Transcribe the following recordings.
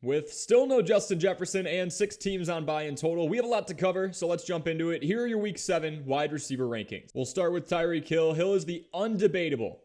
With still no Justin Jefferson and 6 teams on bye in total, we have a lot to cover, so let's jump into it. Here are your Week 7 wide receiver rankings. We'll start with Tyreek Hill. Hill is the undeniable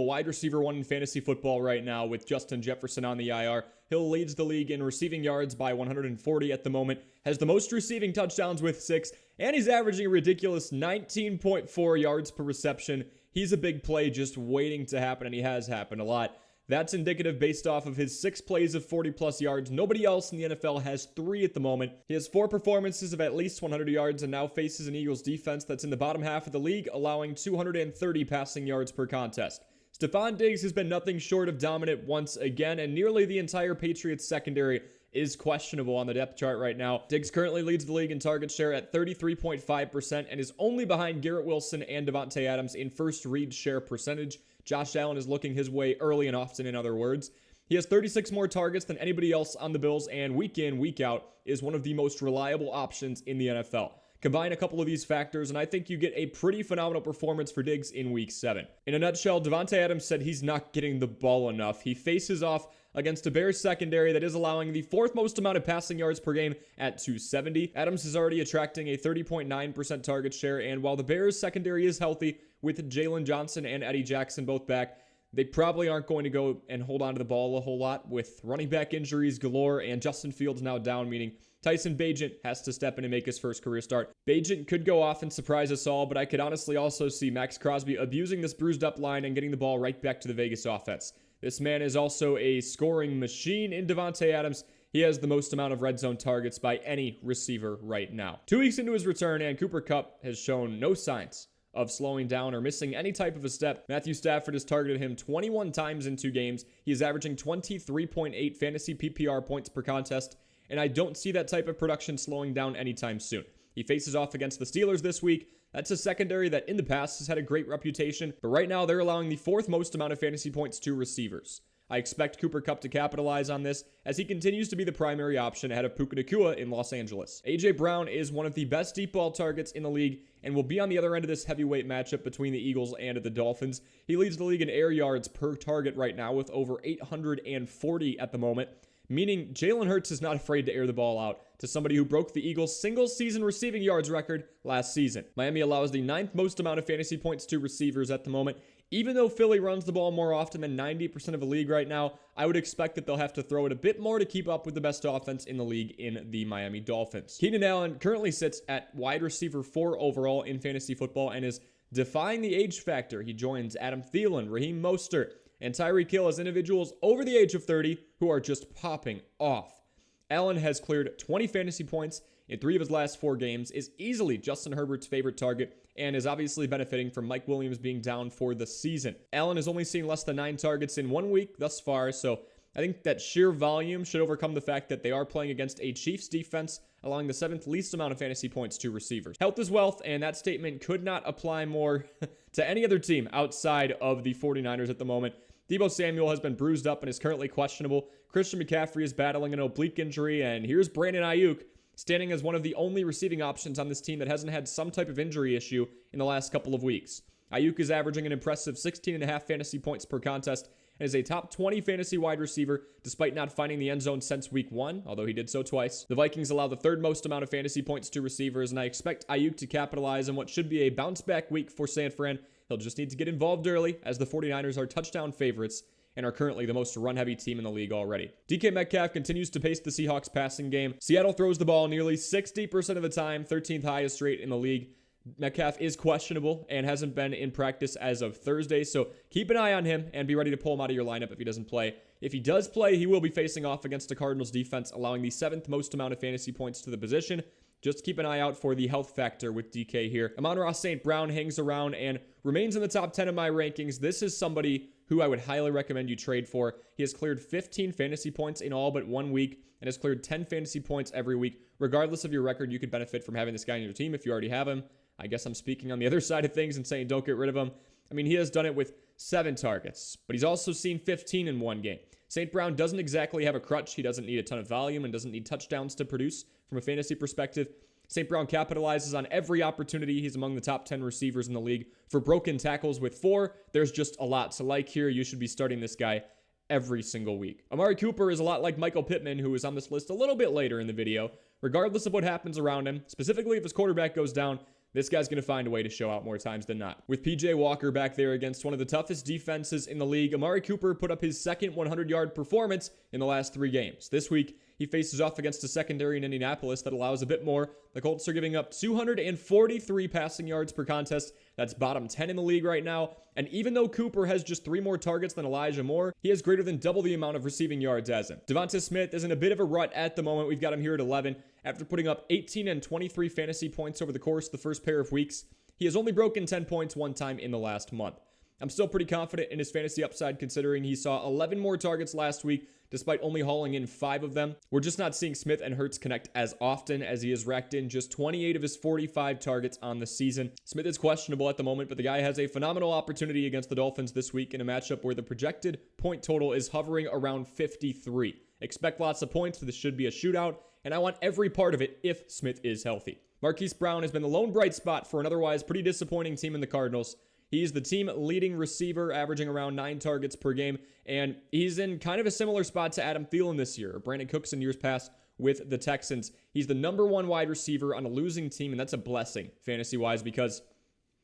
wide receiver 1 in fantasy football right now with Justin Jefferson on the IR. Hill leads the league in receiving yards by 140 at the moment, has the most receiving touchdowns with 6, and he's averaging a ridiculous 19.4 yards per reception. He's a big play just waiting to happen, and he has happened a lot. That's indicative based off of his 6 plays of 40-plus yards. Nobody else in the NFL has 3 at the moment. He has 4 performances of at least 100 yards and now faces an Eagles defense that's in the bottom half of the league, allowing 230 passing yards per contest. Stephon Diggs has been nothing short of dominant once again, and nearly the entire Patriots secondary is questionable on the depth chart right now. Diggs currently leads the league in target share at 33.5% and is only behind Garrett Wilson and Davante Adams in first read share percentage. Josh Allen is looking his way early and often, in other words. He has 36 more targets than anybody else on the Bills, and week in, week out is one of the most reliable options in the NFL. Combine a couple of these factors, and I think you get a pretty phenomenal performance for Diggs in Week 7. In a nutshell, Davante Adams said he's not getting the ball enough. He faces off against a Bears secondary that is allowing the 4th most amount of passing yards per game at 270. Adams is already attracting a 30.9% target share, and while the Bears secondary is healthy with Jalen Johnson and Eddie Jackson both back, they probably aren't going to go and hold on to the ball a whole lot with running back injuries galore and Justin Fields now down, meaning Tyson Bagent has to step in and make his first career start. Bagent could go off and surprise us all, but I could honestly also see Max Crosby abusing this bruised up line and getting the ball right back to the Vegas offense. This man is also a scoring machine in Davante Adams. He has the most amount of red zone targets by any receiver right now. 2 weeks into his return, and Cooper Kupp has shown no signs of slowing down or missing any type of a step. Matthew Stafford has targeted him 21 times in 2 games. He is averaging 23.8 fantasy PPR points per contest, and I don't see that type of production slowing down anytime soon. He faces off against the Steelers this week. That's a secondary that in the past has had a great reputation, but right now they're allowing the 4th most amount of fantasy points to receivers. I expect Cooper Kupp to capitalize on this as he continues to be the primary option ahead of Puka Nacua in Los Angeles. A.J. Brown is one of the best deep ball targets in the league and will be on the other end of this heavyweight matchup between the Eagles and the Dolphins. He leads the league in air yards per target right now with over 840 at the moment, meaning Jalen Hurts is not afraid to air the ball out to somebody who broke the Eagles' single-season receiving yards record last season. Miami allows the 9th most amount of fantasy points to receivers at the moment. Even though Philly runs the ball more often than 90% of the league right now, I would expect that they'll have to throw it a bit more to keep up with the best offense in the league in the Miami Dolphins. Keenan Allen currently sits at wide receiver 4 overall in fantasy football and is defying the age factor. He joins Adam Thielen, Raheem Mostert, and Tyreek Hill as individuals over the age of 30 who are just popping off. Allen has cleared 20 fantasy points in 3 of his last 4 games, is easily Justin Herbert's favorite target, and is obviously benefiting from Mike Williams being down for the season. Allen has only seen less than 9 targets in 1 week thus far, so I think that sheer volume should overcome the fact that they are playing against a Chiefs defense, allowing the 7th least amount of fantasy points to receivers. Health is wealth, and that statement could not apply more to any other team outside of the 49ers at the moment. Deebo Samuel has been bruised up and is currently questionable. Christian McCaffrey is battling an oblique injury, and here's Brandon Ayuk standing as one of the only receiving options on this team that hasn't had some type of injury issue in the last couple of weeks. Ayuk is averaging an impressive 16.5 fantasy points per contest and is a top 20 fantasy wide receiver despite not finding the end zone since week 1, although he did so twice. The Vikings allow the 3rd most amount of fantasy points to receivers, and I expect Ayuk to capitalize on what should be a bounce-back week for San Fran. He'll just need to get involved early, as the 49ers are touchdown favorites and are currently the most run-heavy team in the league already. DK Metcalf continues to pace the Seahawks passing game. Seattle throws the ball nearly 60% of the time, 13th highest rate in the league. Metcalf is questionable and hasn't been in practice as of Thursday, so keep an eye on him and be ready to pull him out of your lineup if he doesn't play. If he does play, he will be facing off against the Cardinals defense, allowing the 7th most amount of fantasy points to the position. Just keep an eye out for the health factor with DK here. Amon-Ra St. Brown hangs around and remains in the top 10 of my rankings. This is somebody who I would highly recommend you trade for. He has cleared 15 fantasy points in all but 1 week and has cleared 10 fantasy points every week. Regardless of your record, you could benefit from having this guy on your team if you already have him. I guess I'm speaking on the other side of things and saying don't get rid of him. I mean, he has done it with 7 targets, but he's also seen 15 in 1 game. St. Brown doesn't exactly have a crutch. He doesn't need a ton of volume and doesn't need touchdowns to produce from a fantasy perspective. St. Brown capitalizes on every opportunity. He's among the top 10 receivers in the league for broken tackles with 4. There's just a lot to like here. You should be starting this guy every single week. Amari Cooper is a lot like Michael Pittman, who is on this list a little bit later in the video. Regardless of what happens around him, specifically if his quarterback goes down, this guy's going to find a way to show out more times than not. With PJ Walker back there against one of the toughest defenses in the league, Amari Cooper put up his second 100-yard performance in the last 3 games. This week, he faces off against a secondary in Indianapolis that allows a bit more. The Colts are giving up 243 passing yards per contest. That's bottom 10 in the league right now. And even though Cooper has just 3 more targets than Elijah Moore, he has greater than double the amount of receiving yards as him. Devonta Smith is in a bit of a rut at the moment. We've got him here at 11. After putting up 18 and 23 fantasy points over the course of the first pair of weeks, he has only broken 10 points one time in the last month. I'm still pretty confident in his fantasy upside considering he saw 11 more targets last week despite only hauling in 5 of them. We're just not seeing Smith and Hurts connect as often as he has racked in just 28 of his 45 targets on the season. Smith is questionable at the moment, but the guy has a phenomenal opportunity against the Dolphins this week in a matchup where the projected point total is hovering around 53. Expect lots of points, this should be a shootout, and I want every part of it if Smith is healthy. Marquise Brown has been the lone bright spot for an otherwise pretty disappointing team in the Cardinals. He's the team leading receiver, averaging around 9 targets per game, and he's in kind of a similar spot to Adam Thielen this year, or Brandon Cooks in years past with the Texans. He's the number 1 wide receiver on a losing team, and that's a blessing, fantasy-wise, because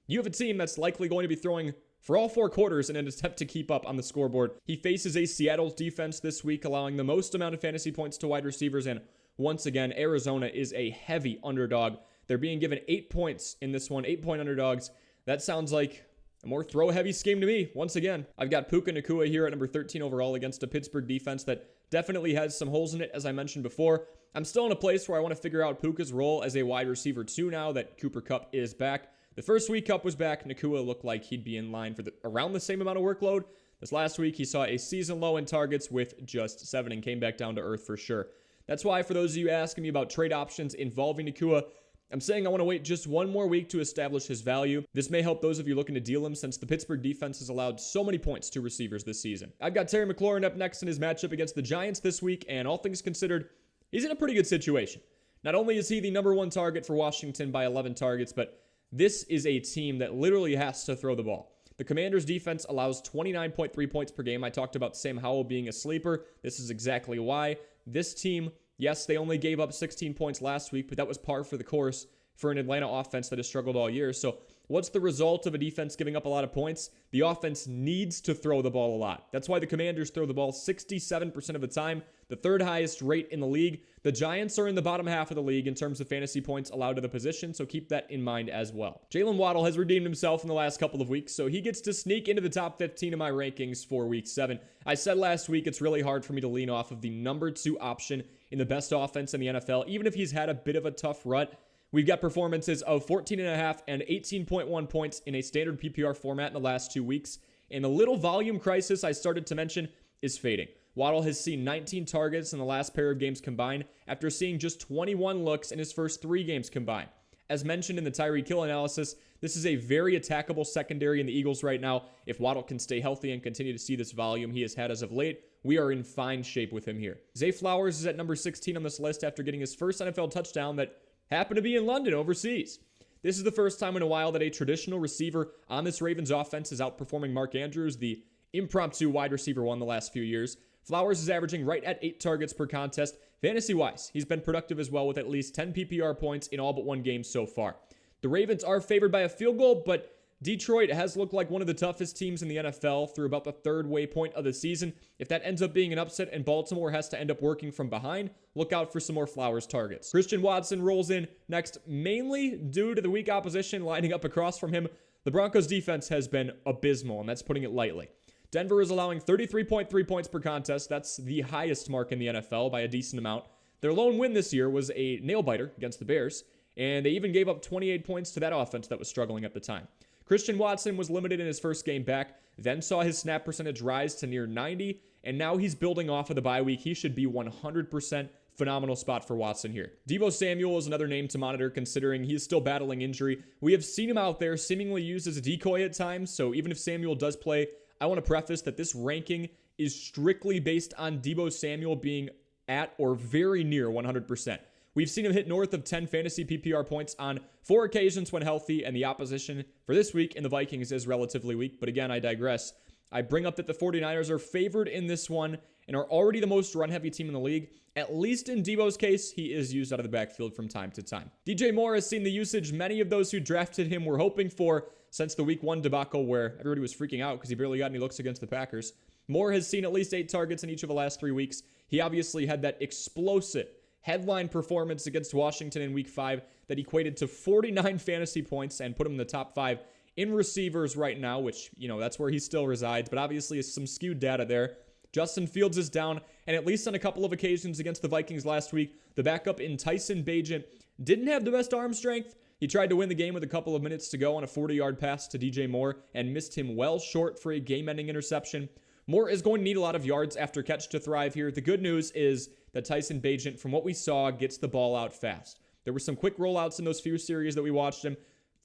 you have a team that's likely going to be throwing for all 4 quarters in an attempt to keep up on the scoreboard. He faces a Seattle defense this week, allowing the most amount of fantasy points to wide receivers, and once again, Arizona is a heavy underdog. They're being given 8 points in this one, 8-point underdogs. That sounds like a more throw-heavy scheme to me. Once again, I've got Puka Nacua here at number 13 overall against a Pittsburgh defense that definitely has some holes in it, as I mentioned before. I'm still in a place where I want to figure out Puka's role as a wide receiver too now that Cooper Kupp is back. The first week Kupp was back, Nacua looked like he'd be in line for around the same amount of workload. This last week, he saw a season low in targets with just 7 and came back down to earth for sure. That's why for those of you asking me about trade options involving Nacua, I'm saying I want to wait just one more week to establish his value. This may help those of you looking to deal him since the Pittsburgh defense has allowed so many points to receivers this season. I've got Terry McLaurin up next in his matchup against the Giants this week, and all things considered, he's in a pretty good situation. Not only is he the number 1 target for Washington by 11 targets, but this is a team that literally has to throw the ball. The Commanders' defense allows 29.3 points per game. I talked about Sam Howell being a sleeper. This is exactly why. This team, yes, they only gave up 16 points last week, but that was par for the course for an Atlanta offense that has struggled all year. So what's the result of a defense giving up a lot of points? The offense needs to throw the ball a lot. That's why the Commanders throw the ball 67% of the time, the 3rd highest rate in the league. The Giants are in the bottom half of the league in terms of fantasy points allowed to the position, so keep that in mind as well. Jalen Waddle has redeemed himself in the last couple of weeks, so he gets to sneak into the top 15 of my rankings for week 7. I said last week it's really hard for me to lean off of the number 2 option in the best offense in the NFL, even if he's had a bit of a tough rut. We've got performances of 14.5 and 18.1 points in a standard PPR format in the last 2 weeks. And the little volume crisis I started to mention is fading. Waddle has seen 19 targets in the last pair of games combined after seeing just 21 looks in his first 3 games combined. As mentioned in the Tyreek Hill analysis, this is a very attackable secondary in the Eagles right now. If Waddle can stay healthy and continue to see this volume he has had as of late, we are in fine shape with him here. Zay Flowers is at number 16 on this list after getting his first NFL touchdown that happened to be in London overseas. This is the first time in a while that a traditional receiver on this Ravens offense is outperforming Mark Andrews, the impromptu wide receiver one the last few years. Flowers is averaging right at 8 targets per contest. Fantasy-wise, he's been productive as well with at least 10 PPR points in all but 1 game so far. The Ravens are favored by a field goal, but Detroit has looked like one of the toughest teams in the NFL through about the 3rd waypoint of the season. If that ends up being an upset and Baltimore has to end up working from behind, look out for some more Flowers targets. Christian Watson rolls in next, mainly due to the weak opposition lining up across from him. The Broncos defense has been abysmal, and that's putting it lightly. Denver is allowing 33.3 points per contest. That's the highest mark in the NFL by a decent amount. Their lone win this year was a nail-biter against the Bears, and they even gave up 28 points to that offense that was struggling at the time. Christian Watson was limited in his first game back, then saw his snap percentage rise to near 90, and now he's building off of the bye week. He should be 100% phenomenal spot for Watson here. Deebo Samuel is another name to monitor considering he is still battling injury. We have seen him out there seemingly used as a decoy at times, so even if Samuel does play, I want to preface that this ranking is strictly based on Deebo Samuel being at or very near 100%. We've seen him hit north of 10 fantasy PPR points on 4 occasions when healthy, and the opposition for this week in the Vikings is relatively weak. But again, I digress. I bring up that the 49ers are favored in this one and are already the most run-heavy team in the league. At least in Deebo's case, he is used out of the backfield from time to time. DJ Moore has seen the usage many of those who drafted him were hoping for since the Week 1 debacle where everybody was freaking out because he barely got any looks against the Packers. Moore has seen at least 8 targets in each of the last 3 weeks. He obviously had that explosive headline performance against Washington in Week 5 that equated to 49 fantasy points and put him in the top 5 in receivers right now, which, that's where he still resides, but obviously is some skewed data there. Justin Fields is down, and at least on a couple of occasions against the Vikings last week, the backup in Tyson Bagent didn't have the best arm strength. He tried to win the game with a couple of minutes to go on a 40-yard pass to DJ Moore and missed him well short for a game-ending interception. Moore is going to need a lot of yards after catch to thrive here. The good news is that Tyson Bagent, from what we saw, gets the ball out fast. There were some quick rollouts in those few series that we watched him,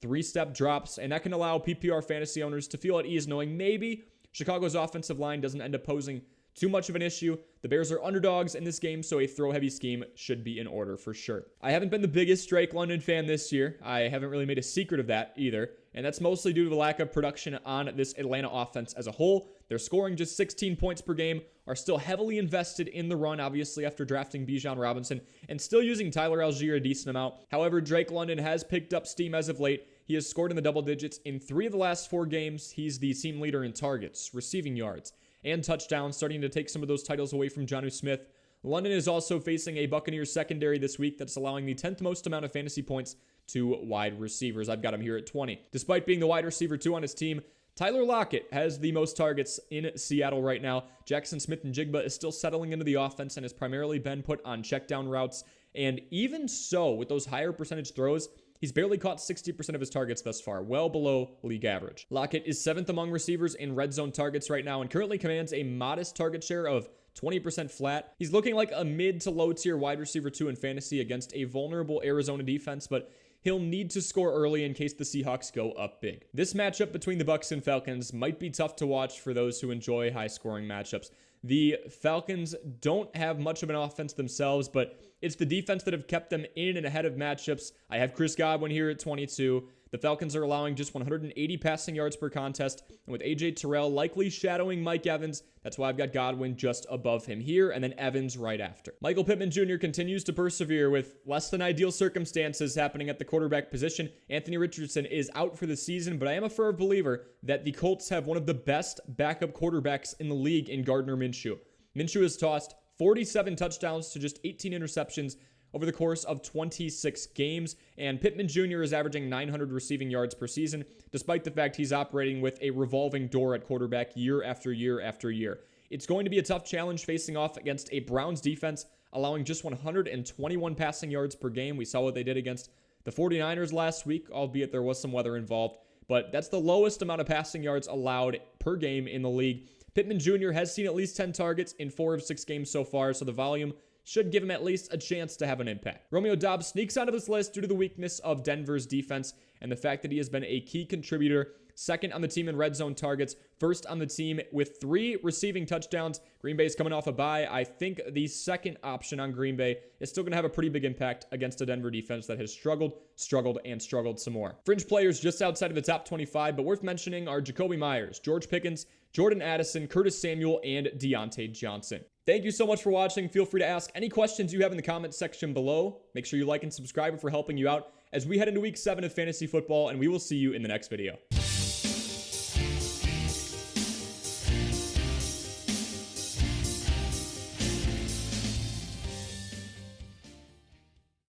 3-step drops, and that can allow PPR fantasy owners to feel at ease knowing maybe Chicago's offensive line doesn't end up posing too much of an issue. The Bears are underdogs in this game, so a throw-heavy scheme should be in order for sure. I haven't been the biggest Drake London fan this year. I haven't really made a secret of that either, and that's mostly due to the lack of production on this Atlanta offense as a whole. They're scoring just 16 points per game, are still heavily invested in the run, obviously, after drafting Bijan Robinson, and still using Tyler Algier a decent amount. However, Drake London has picked up steam as of late. He has scored in the double digits in 3 of the last 4 games. He's the team leader in targets, receiving yards, and touchdowns, starting to take some of those titles away from Jonnu Smith. London is also facing a Buccaneers secondary this week that's allowing the 10th most amount of fantasy points to wide receivers. I've got him here at 20. Despite being the wide receiver 2 on his team, Tyler Lockett has the most targets in Seattle right now. Jackson Smith-Njigba is still settling into the offense and has primarily been put on check-down routes. And even so, with those higher percentage throws, he's barely caught 60% of his targets thus far, well below league average. Lockett is 7th among receivers in red zone targets right now and currently commands a modest target share of 20% flat. He's looking like a mid to low tier wide receiver 2 in fantasy against a vulnerable Arizona defense, but he'll need to score early in case the Seahawks go up big. This matchup between the Bucs and Falcons might be tough to watch for those who enjoy high-scoring matchups. The Falcons don't have much of an offense themselves, but it's the defense that have kept them in and ahead of matchups. I have Chris Godwin here at 22. The Falcons are allowing just 180 passing yards per contest, and with A.J. Terrell likely shadowing Mike Evans, that's why I've got Godwin just above him here, and then Evans right after. Michael Pittman Jr. continues to persevere with less than ideal circumstances happening at the quarterback position. Anthony Richardson is out for the season, but I am a firm believer that the Colts have one of the best backup quarterbacks in the league in Gardner Minshew. Minshew has tossed 47 touchdowns to just 18 interceptions over the course of 26 games, and Pittman Jr. is averaging 900 receiving yards per season, despite the fact he's operating with a revolving door at quarterback year after year after year. It's going to be a tough challenge facing off against a Browns defense, allowing just 121 passing yards per game. We saw what they did against the 49ers last week, albeit there was some weather involved, but that's the lowest amount of passing yards allowed per game in the league. Pittman Jr. has seen at least 10 targets in 4 of 6 games so far, so the volume should give him at least a chance to have an impact. Romeo Doubs sneaks onto this list due to the weakness of Denver's defense and the fact that he has been a key contributor, 2nd on the team in red zone targets, 1st on the team with 3 receiving touchdowns. Green Bay is coming off a bye. I think the second option on Green Bay is still going to have a pretty big impact against a Denver defense that has struggled some more. Fringe players just outside of the top 25, but worth mentioning are Jacoby Myers, George Pickens, Jordan Addison, Curtis Samuel, and Deontay Johnson. Thank you so much for watching. Feel free to ask any questions you have in the comments section below. Make sure you like and subscribe for helping you out as we head into week 7 of fantasy football, and we will see you in the next video.